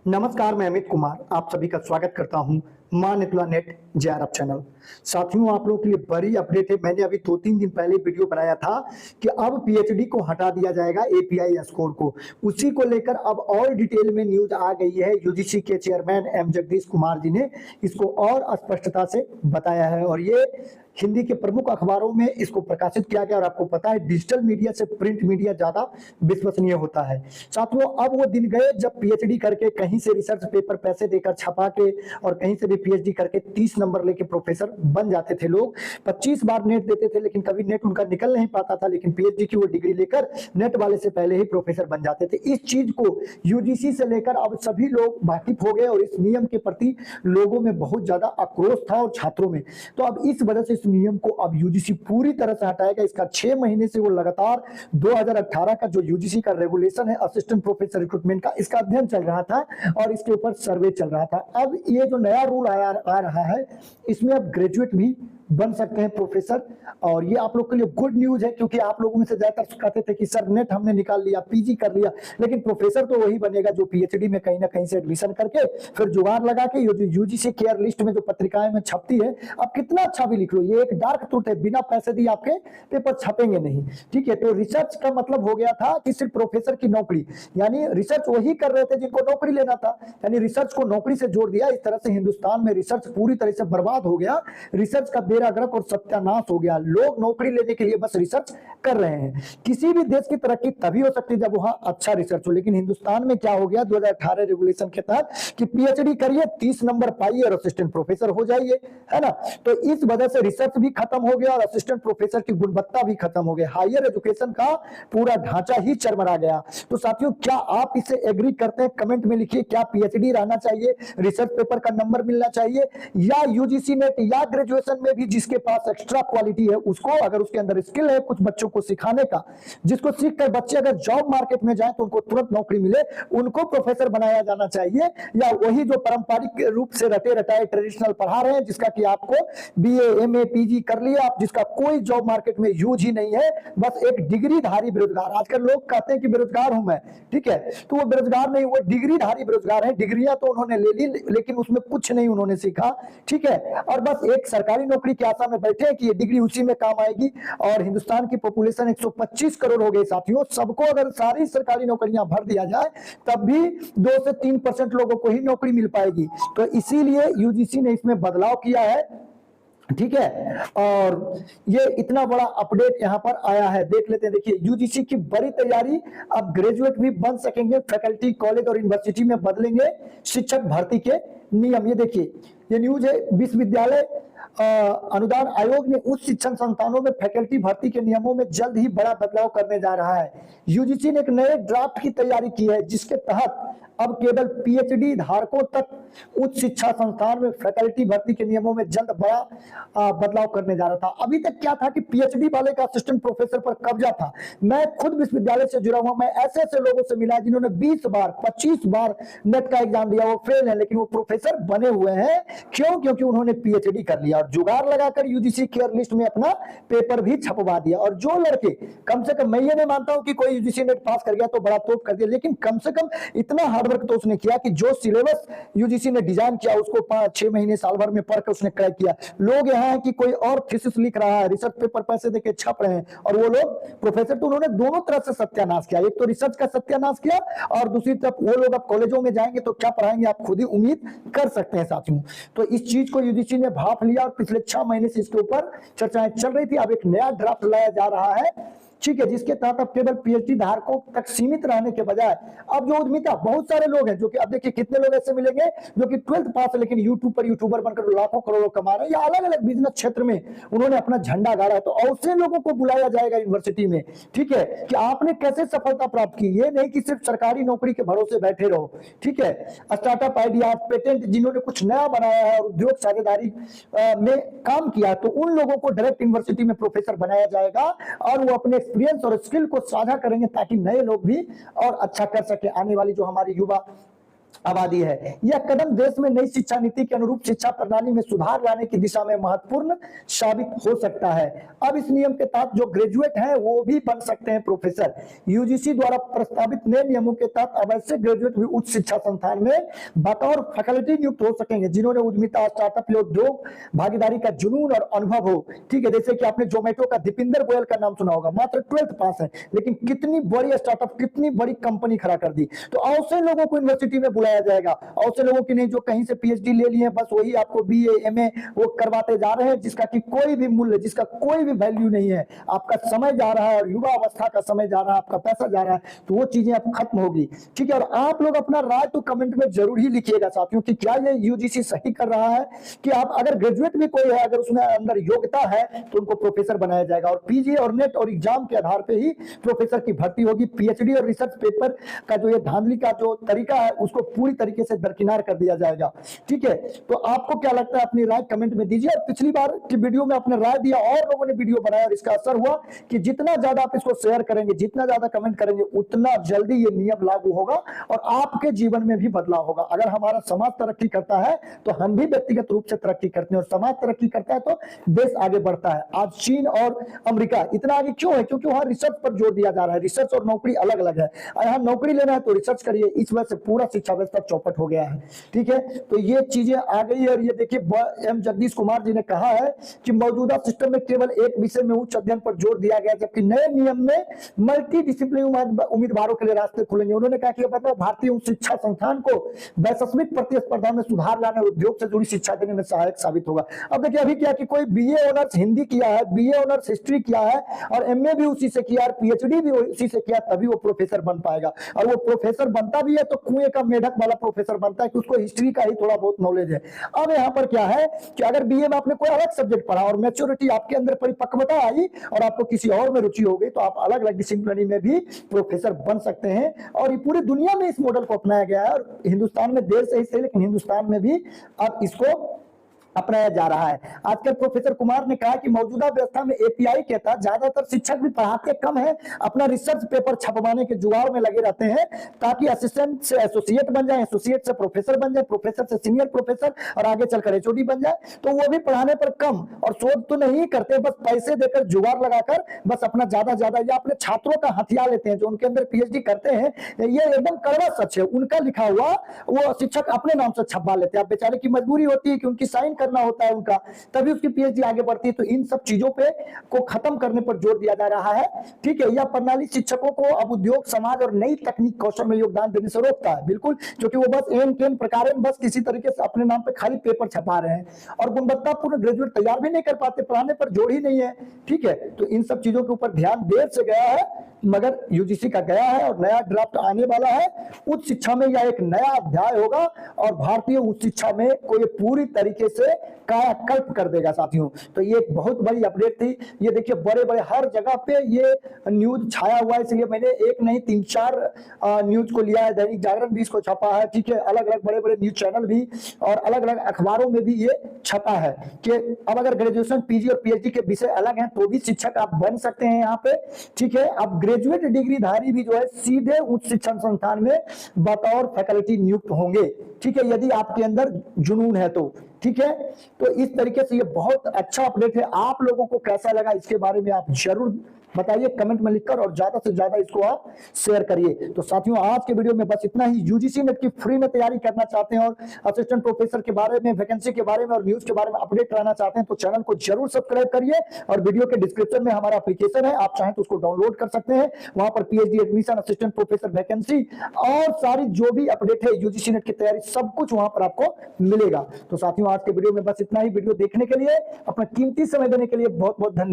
नमस्कार, मैं अमित कुमार आप सभी का स्वागत करता हूं मां नेतुला नेट जेआरएफ चैनल। साथियों, आप लोगों के लिए बड़ी अपडेट है। मैंने अभी 2-3 दिन पहले वीडियो बनाया था कि अब पीएचडी को हटा दिया जाएगा एपीआई स्कोर को। उसी को लेकर अब और डिटेल में न्यूज आ गई है। यूजीसी के चेयरमैन एम जगदीश कुमार जी ने इसको और स्पष्टता से बताया है और ये हिंदी के प्रमुख अखबारों में इसको प्रकाशित किया गया। और आपको पता है डिजिटल मीडिया से प्रिंट मीडिया ज्यादा विश्वसनीय होता है। साथियों, अब वो दिन गए जब पीएचडी करके कहीं से रिसर्च पेपर पैसे देकर छपा के और कहीं से भी पीएचडी करके 30 नंबर लेके प्रोफेसर बन जाते थे लोग। 25 बार नेट देते थे लेकिन कभी नेट उनका निकल नहीं पाता था, लेकिन पीएचडी की वो डिग्री लेकर नेट वाले से पहले ही प्रोफेसर बन जाते थे। इस चीज को यूजीसी से लेकर अब सभी लोग वाकिफ हो गए और इस नियम के प्रति लोगों में बहुत ज्यादा आक्रोश था और छात्रों में। तो अब इस वजह से इस नियम को अब यूजीसी पूरी तरह से हटाएगा। इसका 6 महीने से वो लगातार 2018 का जो यूजीसी का रेगुलेशन है असिस्टेंट प्रोफेसर रिक्रूटमेंट का, इसका अध्ययन चल रहा था और इसके ऊपर सर्वे चल रहा था। अब ये जो नया रूल आ रहा है इसमें अब ग्रेजुएट भी बन सकते हैं प्रोफेसर। और ये आप लोग के लिए गुड न्यूज है, क्योंकि आप लोगों में से ज्यादातर कहते थे कि सर नेट हमने निकाल लिया, पीजी कर लिया, लेकिन प्रोफेसर तो वही बनेगा जो पीएचडी में कहीं ना कहीं से एडमिशन करके फिर जुगाड़ लगा के यूजीसी केयर लिस्ट में जो पत्रिकाएं में छपती है, अब कितना अच्छा भी लिख लो, ये एक डार्क ट्रूथ है, बिना पैसे दिए आपके पेपर छपेंगे नहीं। ठीक है, तो रिसर्च का मतलब हो गया था कि सिर्फ प्रोफेसर की नौकरी, यानी रिसर्च वही कर रहे थे जिनको नौकरी लेना था, यानी रिसर्च को नौकरी से जोड़ दिया। इस तरह से हिंदुस्तान में रिसर्च पूरी तरह से बर्बाद हो गया, रिसर्च का बेड़ा गर्क और सत्यानाश हो गया। लोग नौकरी लेने के लिए बस रिसर्च कर रहे हैं। किसी भी देश की तरक्की तभी हो सकती है जब वहां अच्छा रिसर्च हो, लेकिन हिंदुस्तान में क्या हो गया 2018 रेगुलेशन के तहत कि पीएचडी करिए, 30 नंबर पाइए और असिस्टेंट प्रोफेसर हो जाइए, है ना। तो इस वजह से रिसर्च भी खत्म हो गया और असिस्टेंट प्रोफेसर की गुणवत्ता भी खत्म हो गई। हायर एजुकेशन का पूरा ढांचा ही चरमरा गया। तो साथियों, क्या आप इसे एग्री करते हैं? कमेंट में लिखिए, क्या पीएचडी रहना चाहिए, रिसर्च पेपर का नंबर मिलना चाहिए, या यूजीसी नेट या ग्रेजुएशन में भी जिसके पास एक्स्ट्रा क्वालिटी है उसको, अगर उसके अंदर स्किल है कुछ बच्चों को सिखाने का, जिसको सीख कर बच्चे अगर जॉब मार्केट में जाए तो उनको तुरंत नौकरी मिले, उनको प्रोफेसर बनाया जाना चाहिए, या वही जो पारंपरिक रूप से रटे रटाए ट्रेडिशनल पढ़ा रहे हैं, जिसका कि आपको बीए एमए पीजी कर लिया आप, जिसका कोई जॉब मार्केट में यूज ही नहीं है, बस एक डिग्रीधारी बेरोजगार। आजकल लोग कहते हैं कि बेरोजगार हूं मैं, ठीक है, तो वो बेरोजगार नहीं, वो डिग्रीधारी बेरोजगार है। डिग्रियां तो उन्होंने ले ली लेकिन उसमें कुछ नहीं उन्होंने सीखा, ठीक है, और बस एक सरकारी नौकरी की आशा में बैठे कि ये डिग्री उसी में काम आएगी। और हिंदुस्तान की पॉपुलेशन 125 करोड़ हो गई साथियों, सबको अगर सारी सरकारी नौकरियां भर दिया जाए तब भी 2 से 3% लोगों को ही नौकरी मिल पाएगी। तो इसीलिए यूजीसी ने इसमें बदलाव किया है, ठीक है, और ये इतना बड़ा अपडेट यहां पर आया है, देख लेते हैं। देखिए, यूजीसी की बड़ी तैयारी, अब ग्रेजुएट भी बन सकेंगे, फैकल्टी कॉलेज और यूनिवर्सिटी में बदलेंगे शिक्षक भर्ती के नियम। ये देखिए, ये न्यूज है, विश्वविद्यालय अनुदान आयोग ने उच्च शिक्षण संस्थानों में फैकल्टी भर्ती के नियमों में जल्द ही बड़ा बदलाव करने जा रहा है। यूजीसी ने एक नए ड्राफ्ट की तैयारी की है जिसके तहत अब केवल पीएचडी धारकों तक उच्च शिक्षा संस्थान में फैकल्टी भर्ती के नियमों में जल्द बड़ा बदलाव करने जा रहा था। अभी तक क्या था कि पीएचडी वाले का असिस्टेंट प्रोफेसर पर कब्जा था। मैं खुद विश्वविद्यालय से जुड़ा हुआ, मैं ऐसे ऐसे लोगों से मिला जिन्होंने 20 बार 25 बार नेट का एग्जाम दिया, वो फेल है लेकिन वो प्रोफेसर बने हुए हैं। क्यों? क्योंकि उन्होंने पीएचडी कर लिया और जुगाड़ लगाकर यूजीसी केयर लिस्ट में अपना पेपर भी छपवा दिया। और जो लड़के, कम से कम मैं ये नहीं मानता हूं कि कोई यूजीसी नेट पास कर गया तो बड़ा तोप कर दिया, लेकिन कम से कम इतना हार्डवर्क तो उसने किया कि जो सिलेबस यूजीसी ने डिजाइन किया उसको 5-6 महीने साल भर में पढ़कर उसने क्रैक किया। लोग यहाँ है कि कोई और थीसिस लिख रहा है, रिसर्च पेपर पैसे देके छप रहे हैं, और वो लोग प्रोफेसर, तो उन्होंने दोनों तरफ से सत्यानाश किया। एक तो रिसर्च का सत्यानाश किया और दूसरी तरफ वो लोग अब कॉलेजों में जाएंगे तो क्या पढ़ाएंगे आप खुद ही उम्मीद कर सकते हैं साथियों। तो इस चीज को यूजीसी ने भाप लिया और पिछले 6 महीने से इसके ऊपर चर्चाएं चल रही थी। अब एक नया ड्राफ्ट लाया जा रहा है, ठीक है, जिसके तहत अब केवल पीएचडी धारकों तक सीमित रहने के बजाय अब जो उद्यमिता, बहुत सारे लोग हैं जो कि, अब देखिए कितने लोग ऐसे मिलेंगे जो कि 12th पास है लेकिन यूट्यूब पर यूट्यूबर बनकर लाखों करोड़ों कमा रहे हैं, या अलग अलग बिजनेस क्षेत्र में उन्होंने अपना झंडा गाड़ा है। तो ऐसे लोगों को बुलाया जाएगा यूनिवर्सिटी में, ठीक है, कि आपने कैसे सफलता प्राप्त की। ये नहीं कि सिर्फ सरकारी नौकरी के भरोसे बैठे रहो, ठीक है। स्टार्टअप आइडिया, पेटेंट, जिन्होंने कुछ नया बनाया है और उद्योग साझेदारी में काम किया, तो उन लोगों को डायरेक्ट यूनिवर्सिटी में प्रोफेसर बनाया जाएगा और वो अपने एक्सपीरियंस और स्किल को साझा करेंगे ताकि नए लोग भी और अच्छा कर सके। आने वाली जो हमारी युवा आबादी है। यह कदम देश में नई शिक्षा नीति के अनुरूप शिक्षा प्रणाली में सुधार लाने की दिशा में महत्वपूर्ण साबित हो सकता है। अब इस नियम के तहत जो ग्रेजुएट हैं वो भी बन सकते हैं प्रोफेसर। यूजीसी द्वारा प्रस्तावित नए नियमों के तहत अब ऐसे ग्रेजुएट भी उच्च शिक्षा संस्थान में बतौर फैकल्टी नियुक्त हो सकेंगे जिन्होंने उद्यमिता, स्टार्टअप, उद्योग भागीदारी का जुनून और अनुभव हो। ठीक है, जैसे कि आपने जोमेटो का दीपिंदर गोयल का नाम सुना होगा, मात्र 12th पास है, लेकिन कितनी बड़ी स्टार्टअप, कितनी बड़ी कंपनी खड़ा कर दी। तो ऐसे लोगों को यूनिवर्सिटी में बुलाया जाएगा, ऐसे लोगों की नहीं जो कहीं से पीएचडी ले लिए, बस वही आपको बीए एमए वो करवाते जा रहे हैं, जिसका कि कोई भी मूल्य, जिसका कोई भी वैल्यू नहीं है। आपका समय जा रहा है और युवा अवस्था का समय जा रहा है, आपका पैसा जा रहा है, तो वो चीजें अब खत्म होगी। ठीक है, और आप लोग अपना राय तो कमेंट में जरूर ही लिखिएगा साथियों कि क्या ये यूजीसी सही कर रहा है कि आप अगर ग्रेजुएट भी कोई है, अगर उसमें अंदर योग्यता है तो उनको प्रोफेसर बनाया जाएगा और पीजी और नेट और एग्जाम के आधार पे ही प्रोफेसर की भर्ती होगी। पीएचडी और रिसर्च पेपर का जो ये धांधली का जो तरीका है उसको पूरी तरीके से दरकिनार कर दिया जाएगा। ठीक है, तो आपको क्या लगता है अपनी राय कमेंट में दीजिए। और पिछली बार की वीडियो में आपने राय दिया और लोगों ने वीडियो बनाया और इसका असर हुआ कि जितना ज्यादा आप इसको शेयर करेंगे, जितना ज्यादा कमेंट करेंगे, उतना जल्दी ये नियम लागू होगा और आपके जीवन में भी बदलाव होगा। अगर हमारा समाज तरक्की करता है तो हम भी व्यक्तिगत रूप से तरक्की करते हैं और समाज तरक्की करता है तो देश आगे बढ़ता है। आज चीन और अमेरिका इतना आगे क्यों है? क्योंकि वहां रिसर्च पर जोर दिया जा रहा है। रिसर्च और नौकरी अलग अलग है। यहाँ नौकरी लेना है तो रिसर्च करिए, इस वजह से पूरा शिक्षा व्यवस्था चौपट हो गया है। ठीक है, तो ये चीजें आ गई है। और ये देखिए एम जगदीश कुमार जी ने कहा है कि मौजूदा सिस्टम में केवल एक विषय में उच्च अध्ययन पर जोर दिया गया, जबकि नए नियम में मल्टी डिसिप्लिन उम्मीदवारों के लिए रास्ते खुलेंगे। उन्होंने कहा कि मतलब भारतीय उच्च शिक्षा संस्थान को वैश्विक प्रतिस्पर्धा में सुधार लाने और उद्योग से जुड़ी शिक्षा देने में सहायक साबित होगा। अब देखिए अभी क्या कि कोई बीए ऑनर्स हिंदी किया है, बीए ऑनर्स हिस्ट्री किया है और एमए भी उसी से किया और पीएचडी भी उसी से किया, तभी वो प्रोफेसर बन पाएगा। और वो प्रोफेसर बनता भी है तो कुएं का मेढक वाला प्रोफेसर बनता है कि उसको हिस्ट्री का ही थोड़ा बहुत नॉलेज है। अब यहाँ पर क्या है कि अगर बीए में आपने कोई अलग सब्जेक्ट पढ़ा और मैच्योरिटी आपके अंदर परिपक्वता आई और आपको किसी और में रुचि हो गई तो आप अलग अलग डिसिप्लिन में भी प्रोफेसर बन सकते हैं। और ये पूरी दुनिया में इस मॉडल को अपनाया गया है और हिंदुस्तान में देर से ही सही लेकिन हिंदुस्तान में भी अब इसको अपनाया जा रहा है। आजकल प्रोफेसर कुमार ने कहा कि मौजूदा व्यवस्था में एपीआई के तहत ज्यादातर शिक्षक भी पढ़ाते कम है, अपना रिसर्च पेपर छपवाने के जुगाड़ में लगे रहते हैं ताकि असिस्टेंट से एसोसिएट बन जाए, एसोसिएट से प्रोफेसर बन जाए, प्रोफेसर से सीनियर प्रोफेसर और आगे चलकर एचओडी बन जाए। तो वो भी पढ़ाने पर कम और शोध तो नहीं करते, बस पैसे देकर जुगाड़ लगाकर बस अपना ज्यादा या अपने छात्रों का हथियार लेते हैं। जो उनके अंदर पीएचडी करते हैं, ये एकदम कड़वा सच है, उनका लिखा हुआ वो शिक्षक अपने नाम से छपवा लेते हैं। अब बेचारे की मजबूरी होती है कि उनकी साइन करना होता है उनका, तभी उसकी पीएचडी आगे बढ़ती है। तो इन सब चीजों पे को खत्म करने पर जोर दिया जा रहा है। ठीक है, यह प्रणाली शिक्षकों को अब उद्योग, समाज और नई तकनीक कौशल में योगदान देने से रोकता है। बिल्कुल, क्योंकि वो बस एन केन प्रकार बस किसी तरीके से अपने नाम पे खाली पेपर छपा रहे हैं और गुणवत्तापूर्ण ग्रेजुएट तैयार भी नहीं कर पाते, पढ़ाने पर जोर ही नहीं है। ठीक है, तो इन सब चीजों के ऊपर ध्यान देर से गया है मगर यूजीसी का गया है और नया ड्राफ्ट आने वाला है। उच्च शिक्षा में यह एक नया अध्याय होगा और भारतीय उच्च शिक्षा में कोई पूरी तरीके से कायाकल्प कर देगा साथियों। तो ये एक बहुत बड़ी अपडेट थी। ये देखिए बड़े बड़े हर जगह पे ये न्यूज छाया हुआ है, इसलिए मैंने एक नहीं 3-4 न्यूज को लिया है। दैनिक जागरण भी इसको छपा है। ठीक है, अलग अलग बड़े बड़े न्यूज चैनल भी और अलग अलग अखबारों में भी ये छपा है कि अब अगर ग्रेजुएशन, पीजी और पीएचडी के विषय अलग हैं तो भी शिक्षक आप बन सकते हैं यहाँ पे। ठीक है, अब ग्रेजुएट डिग्रीधारी भी जो है सीधे उच्च शिक्षण संस्थान में बतौर फैकल्टी नियुक्त होंगे। ठीक है, यदि आपके अंदर जुनून है तो। ठीक है, तो इस तरीके से ये बहुत अच्छा अपडेट है। आप लोगों को कैसा लगा इसके बारे में आप जरूर बताइए कमेंट में लिखकर और ज्यादा से ज्यादा इसको आप शेयर करिए। तो साथियों आज के वीडियो में बस इतना ही। यूजीसी नेट की फ्री में तैयारी करना चाहते हैं और असिस्टेंट प्रोफेसर के बारे में, वैकेंसी के बारे में और न्यूज के बारे में अपडेट रहना चाहते हैं तो चैनल को जरूर सब्सक्राइब करिए और वीडियो के डिस्क्रिप्शन में हमारा एप्लीकेशन है, आप चाहें तो उसको डाउनलोड कर सकते हैं। वहां पर PhD admission, assistant professor vacancy और सारी जो भी अपडेट है यूजीसी नेट की तैयारी सब कुछ वहां पर आपको मिलेगा। तो साथियों आज के वीडियो में बस इतना ही। वीडियो देखने के लिए, अपना कीमती समय देने के लिए बहुत बहुत धन्यवाद।